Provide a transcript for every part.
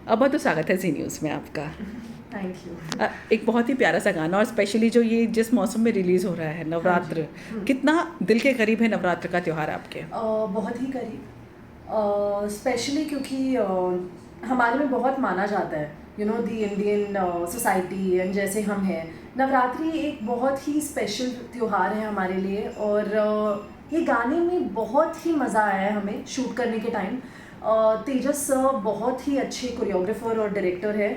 बहुत तो स्वागत है जी न्यूज़ में आपका। Thank you. एक बहुत ही प्यारा सा गाना, और स्पेशली जो ये जिस मौसम में रिलीज़ हो रहा है, नवरात्र, कितना दिल के करीब है नवरात्र का त्यौहार आपके? बहुत ही करीब, स्पेशली क्योंकि हमारे में बहुत माना जाता है, you no, the Indian society and जैसे हम हैं, नवरात्रि एक बहुत ही स्पेशल त्यौहार है हमारे लिए। और ये गाने में बहुत ही मज़ा आया है हमें शूट करने के टाइम। तेजस सर बहुत ही अच्छे कोरियोग्राफर और डायरेक्टर है,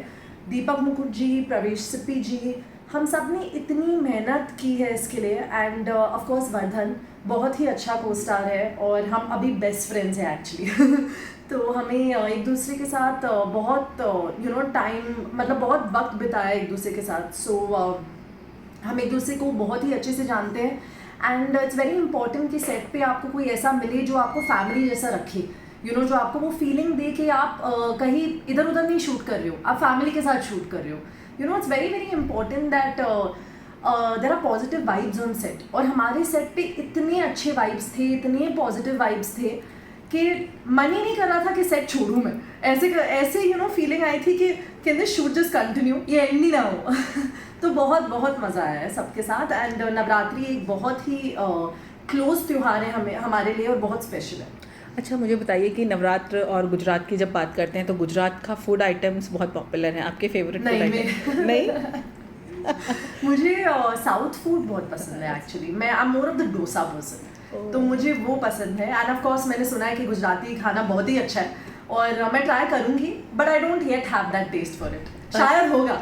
दीपक मुकुट जी, प्रवेश सिप्पी जी, हम सब ने इतनी मेहनत की है इसके लिए। एंड ऑफ कोर्स वर्धन बहुत ही अच्छा को स्टार है, और हम अभी बेस्ट फ्रेंड्स हैं एक्चुअली। तो हमें एक दूसरे के साथ बहुत यू नो टाइम, मतलब बहुत वक्त बिताया एक दूसरे के साथ। सो हम एक दूसरे को बहुत ही अच्छे से जानते हैं। एंड इट्स वेरी इंपॉर्टेंट कि सेट पे आपको कोई ऐसा मिले जो आपको फैमिली जैसा रखे, यू नो, जो आपको वो फीलिंग दे कि आप कहीं इधर उधर नहीं शूट कर रहे हो, आप फैमिली के साथ शूट कर रहे हो। You know, it's very very important that there are positive vibes on set. और हमारे सेट पे इतने अच्छे वाइब्स थे, इतने पॉजिटिव वाइब्स थे कि मन ही नहीं कर रहा था कि सेट छोड़ूं मैं। ऐसे यू नो फीलिंग आई थी कि can this shoot just continue, ये एंड ही ना हो। तो बहुत बहुत मज़ा आया है सबके साथ। एंड नवरात्रि एक बहुत ही क्लोज त्यौहार है हमारे लिए, और बहुत स्पेशल है। अच्छा, मुझे बताइए कि नवरात्र और गुजरात की जब बात करते हैं तो गुजरात का फूड आइटम्स बहुत पॉपुलर हैं, आपके फेवरेट फूड आइटम? नहीं। मुझे साउथ फूड बहुत पसंद है एक्चुअली। मैं I am more of the dosa person, तो मुझे वो पसंद है। एंड ऑफ कोर्स मैंने सुना है कि गुजराती खाना बहुत ही अच्छा है, और मैं ट्राई करूँगी, but I don't yet have that taste for it. शायद होगा,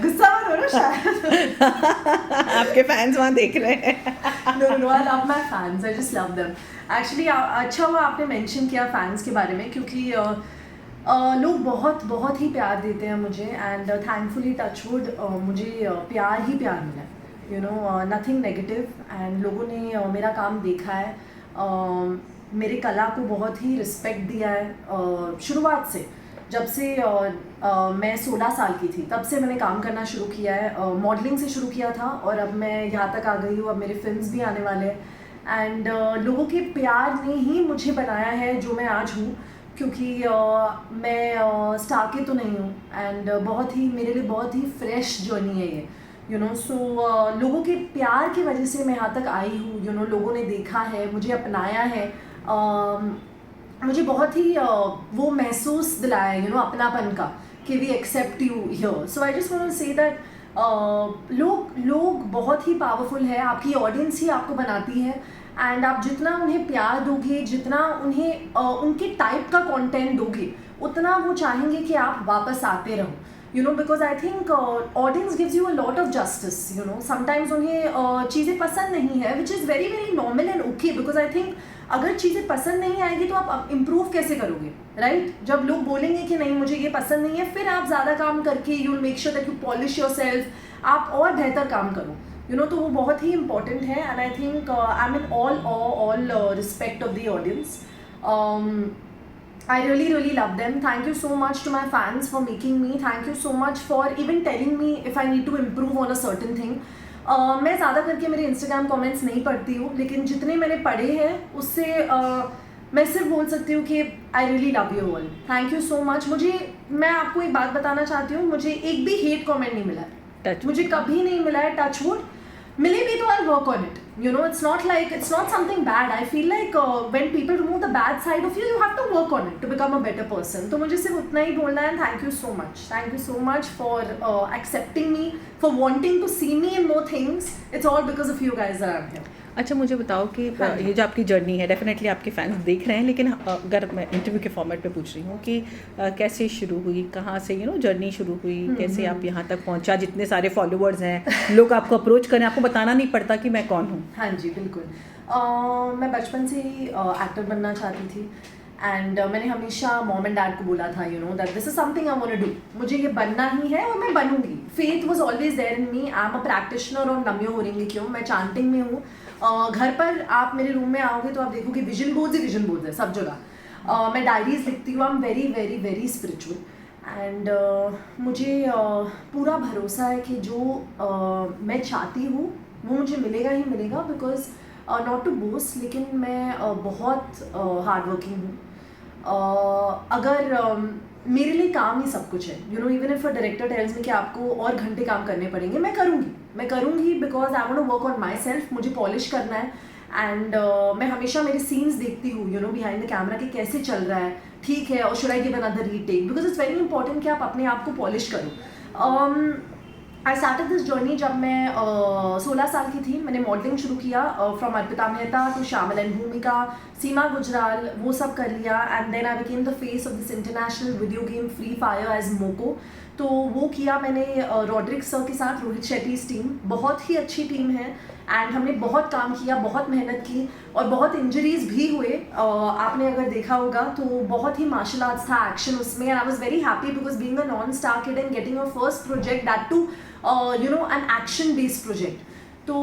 गुस्सा मत हो ना, शायद। आपके फैंस वहाँ देख रहे हैं। No, I love my fans. I just love them. Actually, अच्छा हुआ आपने मेंशन किया फैंस के बारे में, क्योंकि लोग बहुत बहुत ही प्यार देते हैं मुझे। एंड थैंकफुली टचवुड मुझे प्यार ही प्यार मिला है, you no, nothing negative. And लोगों ने मेरा काम देखा है, मेरे कला को बहुत ही रिस्पेक्ट दिया है। शुरुआत से, जब से मैं 16 साल की थी, तब से मैंने काम करना शुरू किया है। मॉडलिंग से शुरू किया था, और अब मैं यहाँ तक आ गई हूँ। अब मेरे फिल्म्स भी आने वाले हैं। एंड लोगों के प्यार ने ही मुझे बनाया है जो मैं आज हूँ, क्योंकि मैं स्टार के तो नहीं हूँ। एंड बहुत ही मेरे लिए बहुत ही फ्रेश जर्नी है ये, यू नो। सो लोगों के प्यार की वजह से मैं यहाँ तक आई हूँ, यू नो। लोगों ने देखा है, मुझे अपनाया है, मुझे बहुत ही वो महसूस दिलाया है, यू नो, अपनापन का, कि we accept you here. So I just want to say that लोग बहुत ही पावरफुल है, आपकी ऑडियंस ही आपको बनाती है। एंड आप जितना उन्हें प्यार दोगे, जितना उन्हें उनके टाइप का कंटेंट दोगे, उतना वो चाहेंगे कि आप वापस आते रहो, you know. Because I think audience gives you a lot of justice, you know. Sometimes उन्हें चीज़ें पसंद नहीं है, which is very very normal and okay. Because I think अगर चीज़ें पसंद नहीं आएगी तो आप इम्प्रूव कैसे करोगे, राइट? जब लोग बोलेंगे कि नहीं मुझे ये पसंद नहीं है, फिर आप ज़्यादा काम करके you will make sure that you polish your self, आप और बेहतर काम करो, यू नो। तो वो बहुत ही इंपॉर्टेंट है। And I think I mean all respect of the audience. I really love them. Thank you so much to my fans for making me. Thank you so much for even telling me if I need to improve on a certain thing. मैं ज़्यादा करके मेरे Instagram comments नहीं पढ़ती हूँ, लेकिन जितने मैंने पढ़े हैं उससे मैं सिर्फ बोल सकती हूँ कि I really love you all. Thank you so much. मैं आपको एक बात बताना चाहती हूँ, मुझे एक भी हेट कमेंट नहीं मिला है, मुझे कभी नहीं मिला है। टचवुड, मिले भी तो I work on it, you know. It's not something bad. I feel like when people remove the bad side of you, you have to work on it to become a better person. तो मुझे सिर्फ उतना ही बोलना है। Thank you so much for accepting me, for wanting to see me in more things. It's all because of you guys that I'm here. अच्छा, मुझे बताओ कि ये जो आपकी जर्नी है, डेफिनेटली आपके फैंस देख रहे हैं, लेकिन अगर मैं इंटरव्यू के फॉर्मेट पे पूछ रही हूँ कि कैसे शुरू हुई, कहाँ से जर्नी शुरू हुई, कैसे आप यहाँ तक पहुँचा, जितने सारे फॉलोअर्स हैं, लोग आपको अप्रोच करें, आपको बताना नहीं पड़ता कि मैं कौन हूँ? हाँ जी, बिल्कुल। मैं बचपन से ही एक्टर बनना चाहती थी। एंड मैंने हमेशा मॉम एंड डैड को बोला था, you know, that this is something I want to do, मुझे ये बनना ही है और मैं बनूंगी। Faith was always there in me. I am a practitioner और नम्यो हो रहेंगे क्यों, मैं चांटिंग में हूँ। घर पर आप मेरे रूम में आओगे तो आप देखोगे विजन बोर्ड्स है सब जगह। मैं डायरीज लिखती हूँ। I am very very very spiritual. And मुझे पूरा भरोसा है कि जो मैं चाहती हूँ वो मुझे मिलेगा ही मिलेगा। बिकॉज नॉट टू बोस्ट, लेकिन मैं बहुत हार्ड वर्किंग हूँ। अगर मेरे लिए काम ही सब कुछ है, you know, even if a director tells me कि आपको और घंटे काम करने पड़ेंगे, मैं करूँगी because I want to work on myself, मुझे पॉलिश करना है। एंड मैं हमेशा मेरे सीन्स देखती हूँ, you know, behind the camera कि कैसे चल रहा है, ठीक है, और should I give another retake, because it's very important कि आप अपने आप को पॉलिश करो। आई स्टार्टेड दिस जर्नी जब मैं 16 साल की थी। मैंने मॉडलिंग शुरू किया from Arpita Mehta to Shyamal and Bhumika, Seema Gujral, वो सब कर लिया। And then I became the face of this international video game free fire as Moco. तो वो किया मैंने रॉड्रिक सर के साथ, रोहित शेट्टीज टीम, बहुत ही अच्छी टीम है। एंड हमने बहुत काम किया, बहुत मेहनत की, और बहुत इंजरीज भी हुए। आपने अगर देखा होगा तो बहुत ही मार्शल आर्ट्स था, एक्शन उसमें। And I was very happy because being a non star kid and getting a first project that too you know an action based project. तो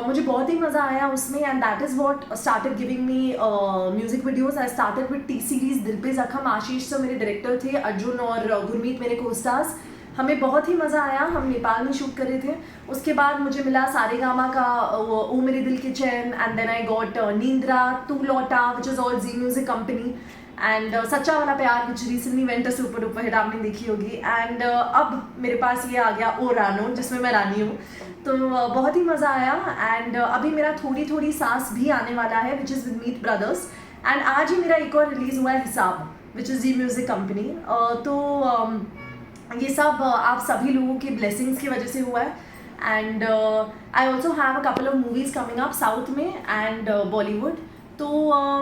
मुझे बहुत ही मज़ा आया उसमें। And that is what started giving me music videos. I started with T series, Dil Pe जख्म। आशीष sir मेरे director थे, अर्जुन और गुरमीत मेरे को-स्टार्स। हमें बहुत ही मज़ा आया, हम नेपाल में शूट कर रहे थे। उसके बाद मुझे मिला सारेगामा का ओ मेरे दिल के चैन, एंड देन आई गॉट नींद्रा, तू लौटा which is all Zee music company, and सच्चा वाला प्यार which recently went a super duper hit, आपने देखी होगी। एंड अब मेरे पास ये आ गया ओ रानो, जिसमें मैं रानी हूँ। तो बहुत ही मज़ा आया। एंड अभी मेरा थोड़ी थोड़ी सांस भी आने वाला है which is with Meet brothers. And आज ही मेरा एक और रिलीज़ हुआ है Hisaab, which is Zee music company. तो ये सब आप सभी लोगों की ब्लेसिंग्स की वजह से हुआ है। And I also have a couple of movies coming up south में एंड बॉलीवुड। तो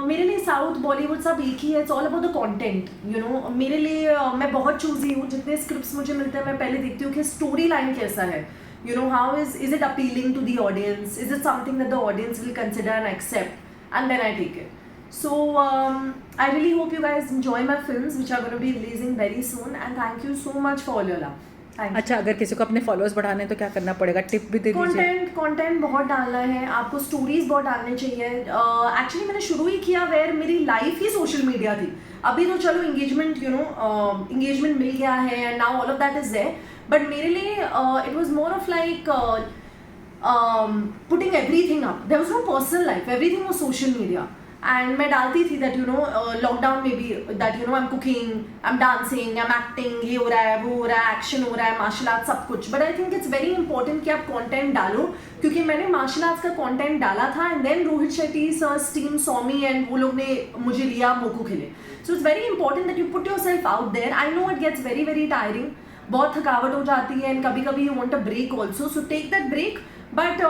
मेरे लिए साउथ बॉलीवुड सब एक ही है, it's all about the content, you know. मेरे लिए मैं बहुत चूजी हूँ। जितने स्क्रिप्ट्स मुझे मिलते हैं मैं पहले देखती हूँ कि स्टोरी लाइन कैसा है, you know, how is it appealing to the audience, is it something that the audience will consider and accept, and then I take it. So I really hope you guys enjoy my films which are going to be releasing very soon, and thank you so much for all your love. Thank you. अच्छा, अगर किसी को अपने followers बढ़ाने हैं तो क्या करना पड़ेगा, टिप भी दे दीजिए। कंटेंट बहुत डालना है आपको, स्टोरीज बहुत डालने चाहिए। एक्चुअली मैंने शुरू ही किया वेयर मेरी लाइफ ही सोशल मीडिया थी। अभी तो चलो इंगेजमेंट, यू नो, इंगेजमेंट मिल गया है and now all of that is there, but मेरे लिए it was more of like putting everything up. There was no personal life, everything was social media. And मैं डालती थी दैट, यू नो, लॉकडाउन में भी that, you know, I am cooking, I am dancing, I am acting, ये हो रहा है, वो हो रहा है, एक्शन हो रहा है, मार्शल आर्ट, सब कुछ। But I think it's very important कि आप कंटेंट डालो, क्योंकि मैंने मार्शल आर्ट्स का कंटेंट डाला था and then Rohit Shetty sir's team saw me and वो लोग ने मुझे लिया मोको के लिए। So it's very important that you put yourself out there. I know it gets very very tiring, बहुत थकावट हो जाती है, एंड कभी कभी you want a break also, so take that break. But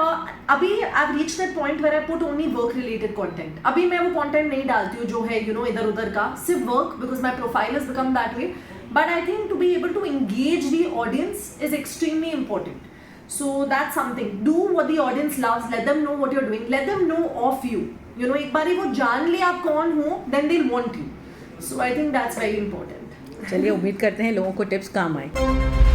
अभी I reach that point where I put only work related content. अभी मैं वो कंटेंट नहीं डालती हूँ जो है, यू नो, इधर उधर का, सिर्फ work, because my profile is become that way. But I think to be able to engage the audience is extremely important. So that's something. Do what the audience loves. Let them know what you're doing. Let them know of you. You know, एक बार वो जान ले आप कौन हो, then they'll want you. So I think that's very important. चलिए, उम्मीद करते हैं लोगों को टिप्स काम आए।